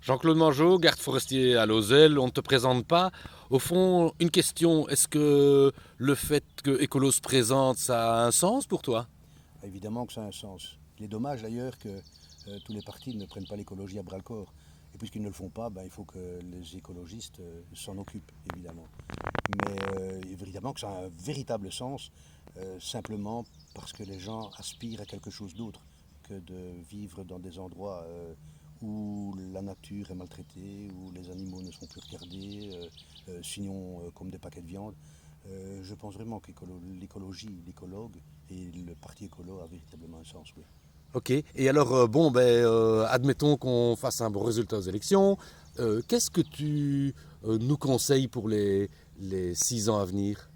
Jean-Claude Mangeot, garde forestier à Lauzelle, on ne te présente pas. Au fond, une question, est-ce que le fait que Écolo se présente, ça a un sens pour toi? Évidemment que ça a un sens. Il est dommage d'ailleurs que tous les partis ne prennent pas l'écologie à bras le corps. Et puisqu'ils ne le font pas, ben, il faut que les écologistes s'en occupent, évidemment. Mais évidemment que ça a un véritable sens, simplement parce que les gens aspirent à quelque chose d'autre que de vivre dans des endroits où la nature est maltraitée, où les animaux ne sont plus regardés, sinon comme des paquets de viande. Je pense vraiment que l'écologie, l'écologue et le parti écolo a véritablement un sens, oui. Ok. Et alors, admettons qu'on fasse un bon résultat aux élections. Qu'est-ce que tu nous conseilles pour les 6 ans à venir?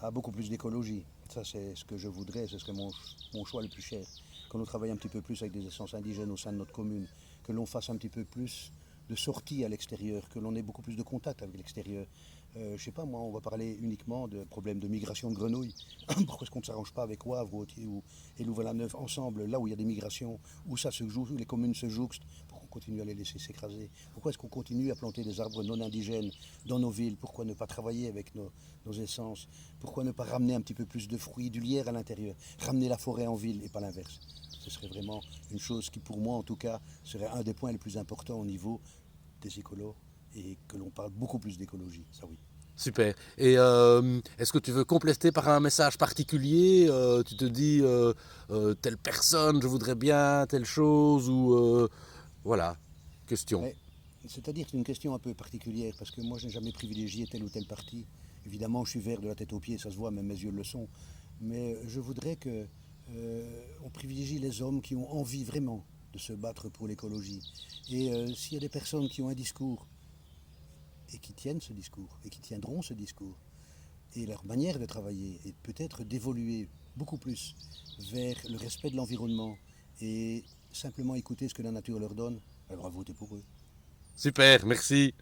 Ah, beaucoup plus d'écologie. Ça, c'est ce que je voudrais, ce serait mon choix le plus cher. Que l'on travaille un petit peu plus avec des essences indigènes au sein de notre commune, que l'on fasse un petit peu plus de sorties à l'extérieur, que l'on ait beaucoup plus de contact avec l'extérieur. Je sais pas, moi, on va parler uniquement de problèmes de migration de grenouilles. Pourquoi est-ce qu'on ne s'arrange pas avec Wavre et Louvain-la-Neuve ensemble, là où il y a des migrations, où ça se joue, où les communes se jouxtent, pourquoi on continue à les laisser s'écraser? Pourquoi est-ce qu'on continue à planter des arbres non indigènes dans nos villes? Pourquoi ne pas travailler avec nos essences? Pourquoi ne pas ramener un petit peu plus de fruits, du lierre à l'intérieur? Ramener la forêt en ville et pas l'inverse. Ce serait vraiment une chose qui, pour moi en tout cas, serait un des points les plus importants au niveau des écolos et que l'on parle beaucoup plus d'écologie, ça oui. Super. Et est-ce que tu veux compléter par un message particulier? Tu te dis, telle personne, je voudrais bien telle chose, ou voilà, question. Mais c'est-à-dire que c'est une question un peu particulière parce que moi je n'ai jamais privilégié tel ou tel parti. Évidemment, je suis vert de la tête aux pieds, ça se voit, même mes yeux le sont. Mais je voudrais que on privilégie les hommes qui ont envie vraiment de se battre pour l'écologie. Et s'il y a des personnes qui ont un discours et qui tiennent ce discours et qui tiendront ce discours, et leur manière de travailler est peut-être d'évoluer beaucoup plus vers le respect de l'environnement et simplement écouter ce que la nature leur donne, alors à voter pour eux. Super, merci.